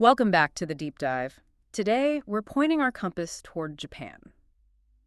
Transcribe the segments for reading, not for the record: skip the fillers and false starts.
Welcome back to the deep dive. Today, we're pointing our compass toward Japan.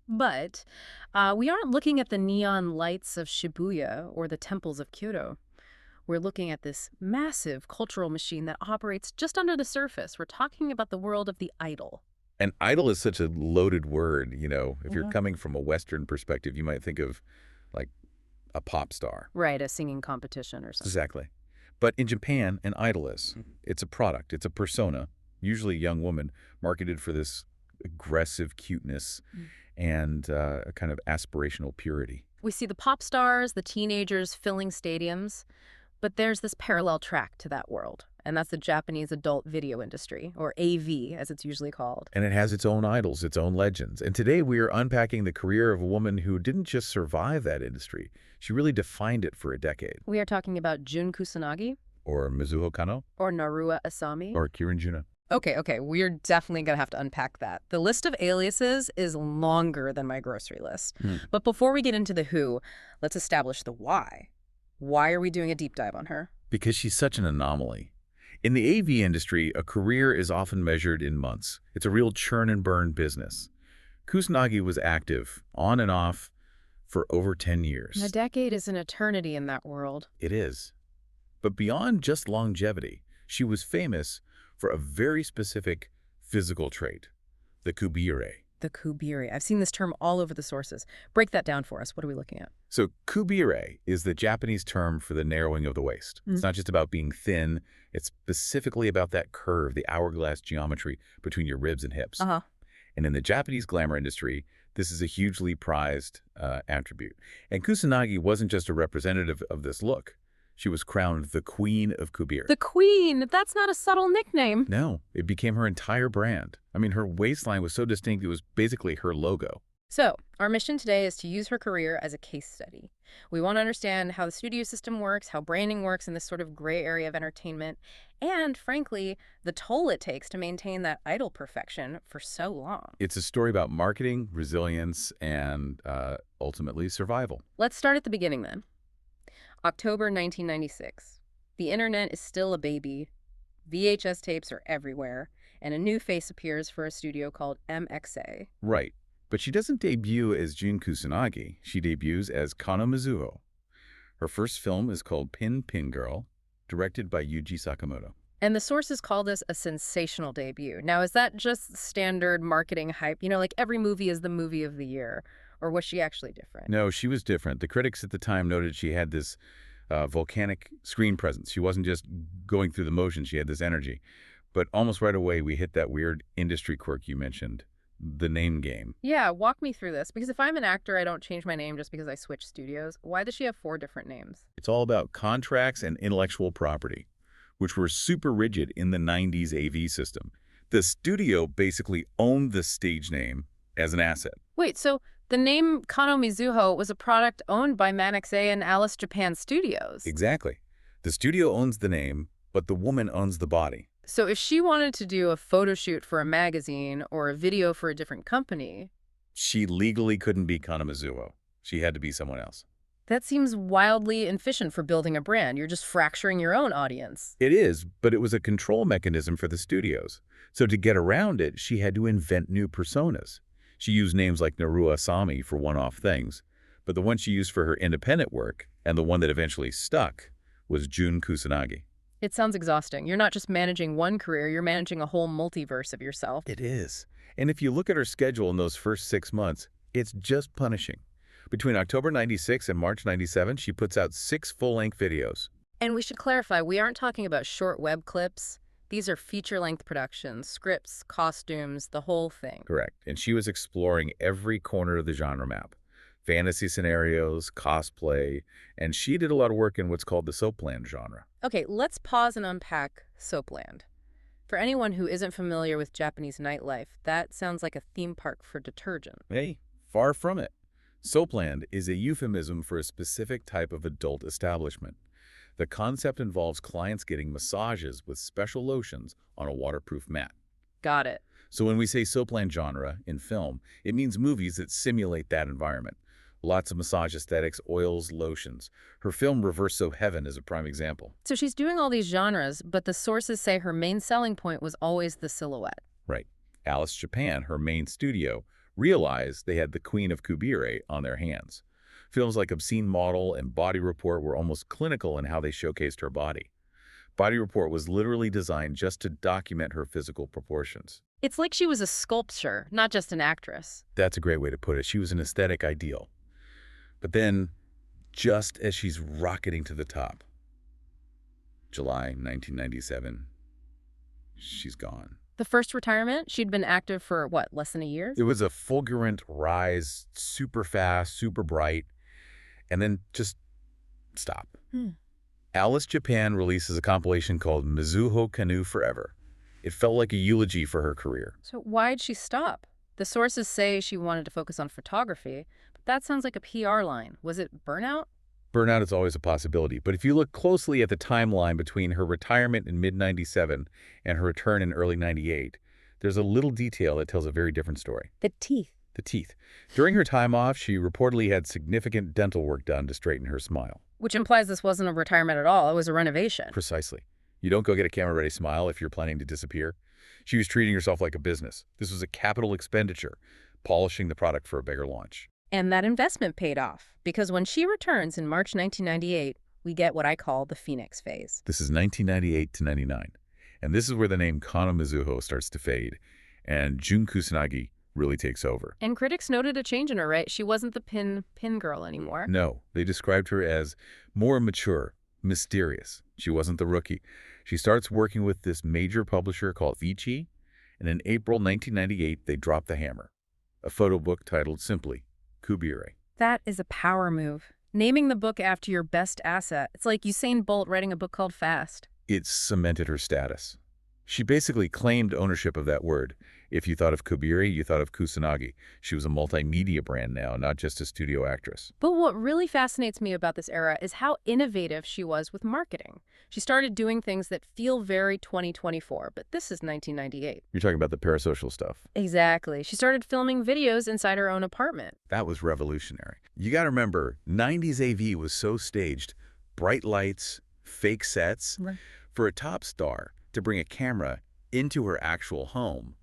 But we aren't looking at the neon lights of Shibuya or the temples of Kyoto. We're looking at this massive cultural machine that operates just under the surface. We're talking about the world of the idol. And idol is such a loaded word, If you're Mhm. coming from a Western perspective, you might think of like a pop star. Right, a singing competition or something. Exactly. But in Japan, an idol is. It's a product. It's a persona, usually a young woman, marketed for this aggressive cuteness Mm. and a kind of aspirational purity. We see the pop stars, the teenagers filling stadiums, but there's this parallel track to that world, and that's the Japanese adult video industry, or AV, as it's usually called. And it has its own idols, its own legends. And today we are unpacking the career of a woman who didn't just survive that industry. She really defined it for a decade. We are talking about Jun Kusanagi, Or Mizuho Kano, or Narua Asami. or Kirin Juna. Okay, we're definitely going to have to unpack that. The list of aliases is longer than my grocery list. But before we get into the who, let's establish the why. Why are we doing a deep dive on her? Because she's such an anomaly. In the AV industry, a career is often measured in months. It's a real churn and burn business. Kusanagi was active, on and off, for over 10 years. A decade is an eternity in that world. It is. But beyond just longevity, she was famous for a very specific physical trait, the kubire. The kubiri. I've seen this term all over the sources. Break that down for us. What are we looking at? So kubire is the Japanese term for the narrowing of the waist. It's not just about being thin. It's specifically about that curve, the hourglass geometry between your ribs and hips. Uh-huh. And in the Japanese glamour industry, this is a hugely prized attribute. And Kusanagi wasn't just a representative of this look. She was crowned the Queen of Kubire. The Queen. That's not a subtle nickname. No, it became her entire brand. I mean, her waistline was so distinct, it was basically her logo. So, our mission today is to use her career as a case study. We want to understand how the studio system works, how branding works in this sort of gray area of entertainment, and, frankly, the toll it takes to maintain that idol perfection for so long. It's a story about marketing, resilience, and ultimately survival. Let's start at the beginning then. October 1996. The internet is still a baby. VHS tapes are everywhere, and a new face appears for a studio called MXA. Right. But she doesn't debut as Jun Kusanagi. She debuts as Kano Mizuho. Her first film is called Pin Pin Girl, directed by Yuji Sakamoto. And the sources call this a sensational debut. Now, is that just standard marketing hype? Like every movie is the movie of the year. Or was she actually different? No, she was different. The critics at the time noted she had this volcanic screen presence. She wasn't just going through the motions. She had this energy. But almost right away, we hit that weird industry quirk you mentioned, the name game. Yeah, walk me through this. Because if I'm an actor, I don't change my name just because I switch studios. Why does she have 4 different names? It's all about contracts and intellectual property, which were super rigid in the 90s AV system. The studio basically owned the stage name as an asset. Wait, so the name Kano Mizuho was a product owned by MXA and Alice Japan Studios. Exactly. The studio owns the name, but the woman owns the body. So if she wanted to do a photo shoot for a magazine or a video for a different company, She legally couldn't be Kano Mizuho. She had to be someone else. that seems wildly inefficient for building a brand. You're just fracturing your own audience. It is, but it was a control mechanism for the studios. So to get around it, she had to invent new personas. She used names like Narua Asami for one-off things, but the one she used for her independent work, and the one that eventually stuck, was Jun Kusanagi. It sounds exhausting. You're not just managing one career, you're managing a whole multiverse of yourself. It is. And if you look at her schedule in those first 6 months, it's just punishing. Between October 96 and March 97, she puts out 6 full-length videos. And we should clarify, we aren't talking about short web clips. These are feature-length productions, scripts, costumes, the whole thing. Correct. And she was exploring every corner of the genre map. Fantasy scenarios, cosplay, and she did a lot of work in what's called the soapland genre. Okay, let's pause and unpack Soapland. For anyone who isn't familiar with Japanese nightlife, that sounds like a theme park for detergent. Hey, far from it. Soapland is a euphemism for a specific type of adult establishment. The concept involves clients getting massages with special lotions on a waterproof mat. Got it. So when we say soapland genre in film, it means movies that simulate that environment. Lots of massage aesthetics, oils, lotions. Her film Reverso Heaven is a prime example. So she's doing all these genres, but the sources say her main selling point was always the silhouette. Right. Alice Japan, her main studio, realized they had the Queen of Kubire on their hands. Films like Obscene Model and Body Report were almost clinical in how they showcased her body. Body Report was literally designed just to document her physical proportions. It's like she was a sculpture, not just an actress. That's a great way to put it. She was an aesthetic ideal. But then, just as she's rocketing to the top, July 1997, she's gone. The first retirement, she'd been active for, what, less than a year? It was a fulgurant rise, super fast, super bright, and then just stop. Alice Japan releases a compilation called Mizuho Kano Forever. It felt like a eulogy for her career. So why'd she stop? The sources say she wanted to focus on photography, but that sounds like a PR line. Was it burnout? Burnout is always a possibility, but if you look closely at the timeline between her retirement in mid-97 and her return in early 98, there's a little detail that tells a very different story. The teeth. The teeth. During her time off, she reportedly had significant dental work done to straighten her smile. Which implies this wasn't a retirement at all. It was a renovation. Precisely. You don't go get a camera-ready smile if you're planning to disappear. She was treating herself like a business. This was a capital expenditure, polishing the product for a bigger launch. And that investment paid off, because when she returns in March 1998, we get what I call the Phoenix phase. This is 1998 to 99, and this is where the name Kano Mizuho starts to fade, and Jun Kusanagi really takes over. And critics noted a change in her, right? She wasn't the pin girl anymore. No, they described her as more mature, mysterious. She wasn't the rookie. She starts working with this major publisher called Vici, and in April 1998, they drop the hammer. A photo book titled simply, Kubire. That is a power move. Naming the book after your best asset. It's like Usain Bolt writing a book called Fast. It cemented her status. She basically claimed ownership of that word. If you thought of Kubire, you thought of Kusanagi. She was a multimedia brand now, not just a studio actress. But what really fascinates me about this era is how innovative she was with marketing. She started doing things that feel very 2024, but this is 1998. You're talking about the parasocial stuff. Exactly. She started filming videos inside her own apartment. That was revolutionary. You got to remember, 90s AV was so staged. Bright lights, fake sets. Right. For a top star to bring a camera into her actual home,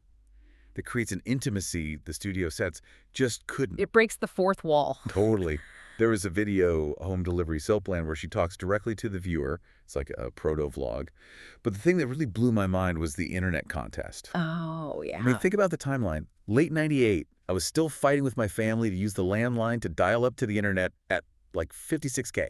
that creates an intimacy the studio sets just couldn't. It breaks the fourth wall. Totally. There was a video home delivery soap plan where she talks directly to the viewer. It's like a proto-vlog. But the thing that really blew my mind was the internet contest. Oh, yeah. I mean, think about the timeline. Late 98, I was still fighting with my family to use the landline to dial up to the internet at like 56K.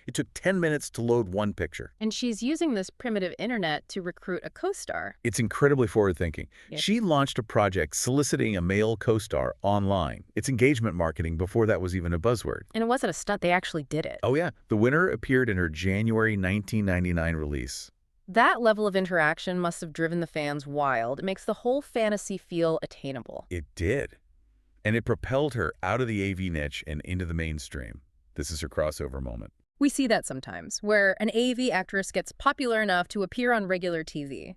It took 10 minutes to load one picture. And she's using this primitive internet to recruit a co-star. It's incredibly forward-thinking. Yep. She launched a project soliciting a male co-star online. It's engagement marketing before that was even a buzzword. And it wasn't a stunt. They actually did it. Oh, yeah. The winner appeared in her January 1999 release. That level of interaction must have driven the fans wild. It makes the whole fantasy feel attainable. It did. And it propelled her out of the AV niche and into the mainstream. This is her crossover moment. We see that sometimes, where an AV actress gets popular enough to appear on regular TV.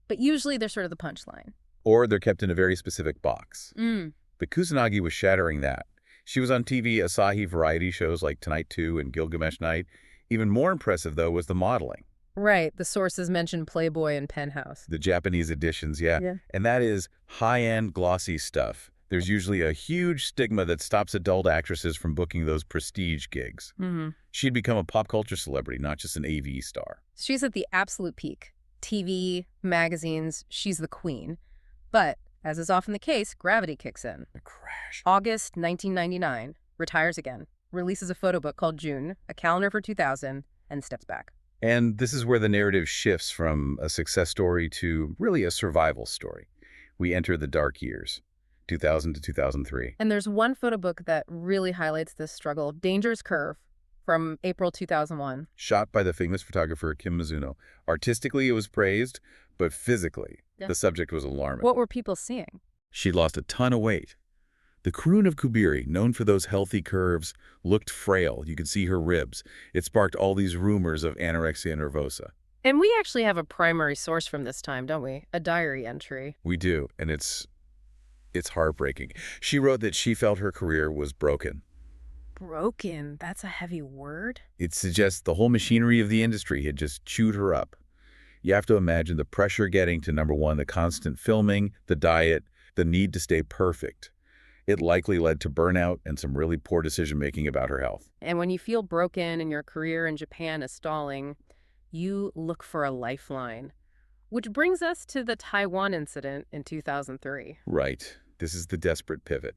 But usually they're sort of the punchline. Or they're kept in a very specific box. Mm. But Kusanagi was shattering that. She was on TV Asahi variety shows like Tonight 2 and Gilgamesh Night. Even more impressive, though, was the modeling. Right. The sources mentioned Playboy and Penthouse. The Japanese editions, yeah. And that is high-end, glossy stuff. There's usually a huge stigma that stops adult actresses from booking those prestige gigs. Mm-hmm. She'd become a pop culture celebrity, not just an AV star. She's at the absolute peak. TV, magazines, she's the queen. But, as is often the case, gravity kicks in. A crash. August 1999, retires again, releases a photo book called June, a calendar for 2000, and steps back. And this is where the narrative shifts from a success story to really a survival story. We enter the dark years. 2000 to 2003. And there's one photo book that really highlights this struggle, Dangerous Curve, from April 2001. Shot by the famous photographer Kim Mizuno. Artistically, it was praised, but physically, the subject was alarming. What were people seeing? She'd lost a ton of weight. The Queen of Kubire, known for those healthy curves, looked frail. You could see her ribs. It sparked all these rumors of anorexia nervosa. And we actually have a primary source from this time, don't we? A diary entry. We do, and it's heartbreaking. She wrote that she felt her career was broken. Broken, that's a heavy word. It suggests the whole machinery of the industry had just chewed her up. You have to imagine the pressure getting to number one, the constant filming, the diet, the need to stay perfect. It likely led to burnout and some really poor decision-making about her health. And when you feel broken and your career in Japan is stalling, you look for a lifeline. Which brings us to the Taiwan incident in 2003. Right. This is the desperate pivot.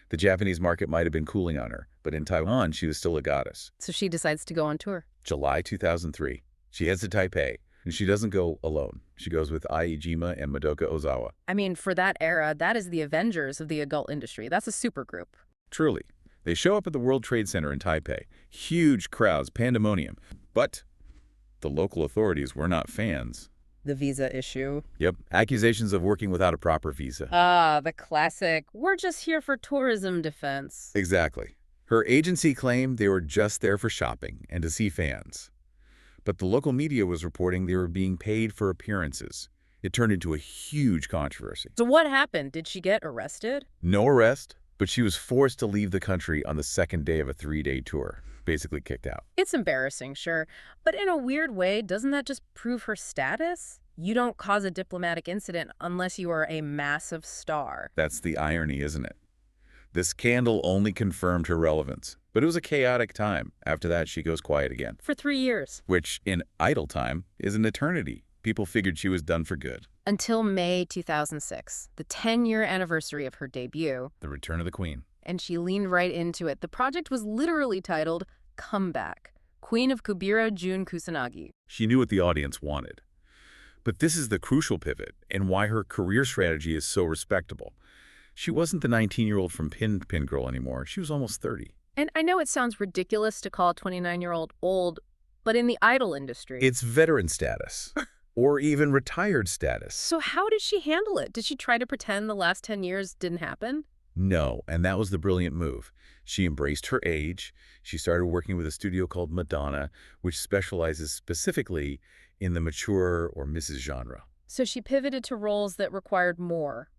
The Japanese market might have been cooling on her, but in Taiwan, she was still a goddess. So she decides to go on tour. July 2003. She heads to Taipei, and she doesn't go alone. She goes with Ai Ijima and Madoka Ozawa. I mean, for that era, that is the Avengers of the adult industry. That's a supergroup. Truly. They show up at the World Trade Center in Taipei. Huge crowds, pandemonium. But the local authorities were not fans. The visa issue. Yep, accusations of working without a proper visa. Ah, the classic, we're just here for tourism defense. Exactly. Her agency claimed they were just there for shopping and to see fans. But the local media was reporting they were being paid for appearances. It turned into a huge controversy. So what happened? Did she get arrested? No arrest, but she was forced to leave the country on the second day of a 3-day tour. Basically kicked out. It's embarrassing, sure. But in a weird way, doesn't that just prove her status? You don't cause a diplomatic incident unless you are a massive star. That's the irony, isn't it? This scandal only confirmed her relevance. But it was a chaotic time. After that, she goes quiet again. For 3 years. Which, in idle time, is an eternity. People figured she was done for good. Until May 2006, the 10-year anniversary of her debut. The Return of the Queen. And she leaned right into it. The project was literally titled Comeback, Queen of Kubira Jun Kusanagi. She knew what the audience wanted. But this is the crucial pivot and why her career strategy is so respectable. She wasn't the 19-year-old from Pin Girl anymore. She was almost 30. And I know it sounds ridiculous to call a 29-year-old old, but in the idol industry... It's veteran status. Or even retired status. So how did she handle it? Did she try to pretend the last 10 years didn't happen? No, and that was the brilliant move. She embraced her age. She started working with a studio called Madonna, which specializes specifically in the mature or Mrs. genre. So she pivoted to roles that required more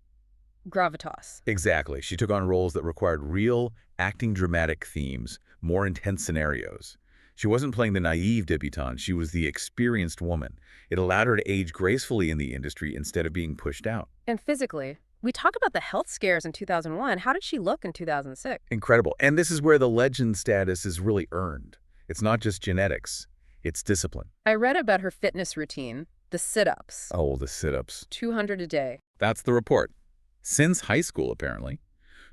gravitas. Exactly. She took on roles that required real, acting dramatic themes, more intense scenarios. She wasn't playing the naive debutante. She was the experienced woman. It allowed her to age gracefully in the industry instead of being pushed out. And physically, we talk about the health scares in 2001. How did she look in 2006? Incredible. And this is where the legend status is really earned. It's not just genetics. It's discipline. I read about her fitness routine, the sit-ups. Oh, the sit-ups. 200 a day. That's the report. Since high school, apparently.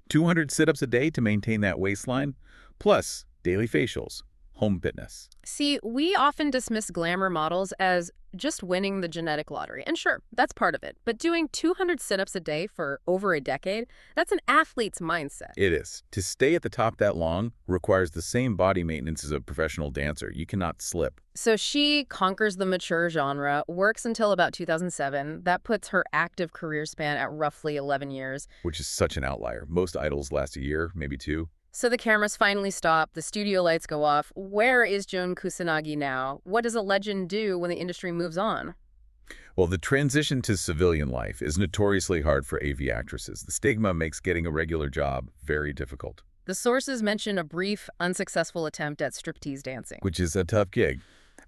200 sit-ups a day to maintain that waistline, plus daily facials, home fitness. See, we often dismiss glamour models as just winning the genetic lottery. And sure, that's part of it. But doing 200 sit-ups a day for over a decade, that's an athlete's mindset. It is. To stay at the top that long requires the same body maintenance as a professional dancer. You cannot slip. So she conquers the mature genre, works until about 2007. That puts her active career span at roughly 11 years. Which is such an outlier. Most idols last a year, maybe 2. So the cameras finally stop, the studio lights go off. Where is Jun Kusanagi now? What does a legend do when the industry moves on? Well, the transition to civilian life is notoriously hard for AV actresses. The stigma makes getting a regular job very difficult. The sources mention a brief, unsuccessful attempt at striptease dancing. Which is a tough gig.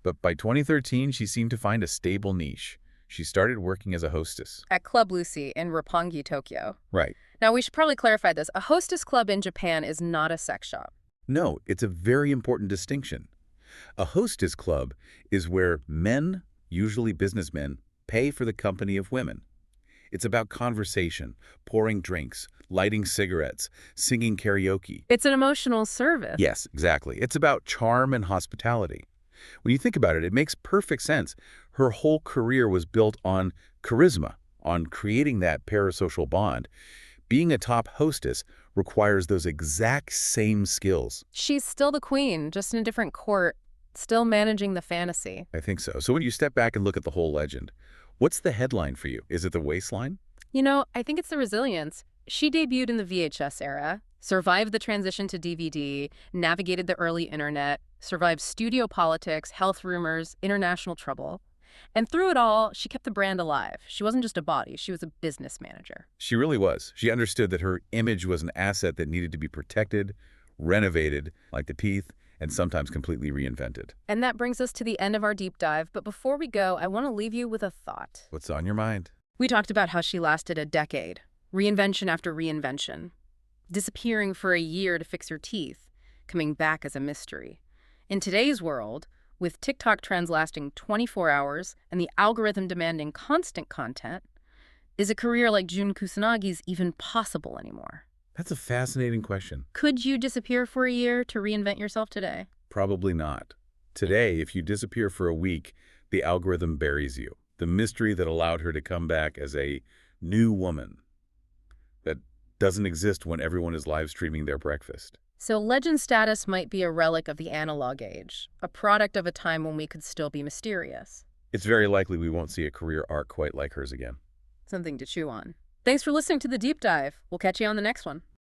But by 2013, she seemed to find a stable niche. She started working as a hostess. At Club Lucy in Roppongi, Tokyo. Right. Now, we should probably clarify this. A hostess club in Japan is not a sex shop. No, it's a very important distinction. A hostess club is where men, usually businessmen, pay for the company of women. It's about conversation, pouring drinks, lighting cigarettes, singing karaoke. It's an emotional service. Yes, exactly. It's about charm and hospitality. When you think about it, it makes perfect sense. Her whole career was built on charisma, on creating that parasocial bond. Being a top hostess requires those exact same skills. She's still the queen, just in a different court, still managing the fantasy. I think so. So when you step back and look at the whole legend, what's the headline for you? Is it the waistline? You know, I think it's the resilience. She debuted in the VHS era, survived the transition to DVD, navigated the early internet, survived studio politics, health rumors, international trouble. And through it all, she kept the brand alive. She wasn't just a body, she was a business manager. She really was. She understood that her image was an asset that needed to be protected, renovated, like the teeth, and sometimes completely reinvented. And that brings us to the end of our deep dive, but before we go, I want to leave you with a thought. What's on your mind? We talked about how she lasted a decade, reinvention after reinvention, disappearing for a year to fix her teeth, coming back as a mystery. In today's world, with TikTok trends lasting 24 hours and the algorithm demanding constant content, is a career like Jun Kusanagi's even possible anymore? That's a fascinating question. Could you disappear for a year to reinvent yourself today? Probably not. Today, if you disappear for a week, the algorithm buries you. The mystery that allowed her to come back as a new woman that doesn't exist when everyone is live streaming their breakfast. So legend status might be a relic of the analog age, a product of a time when we could still be mysterious. It's very likely we won't see a career arc quite like hers again. Something to chew on. Thanks for listening to The Deep Dive. We'll catch you on the next one.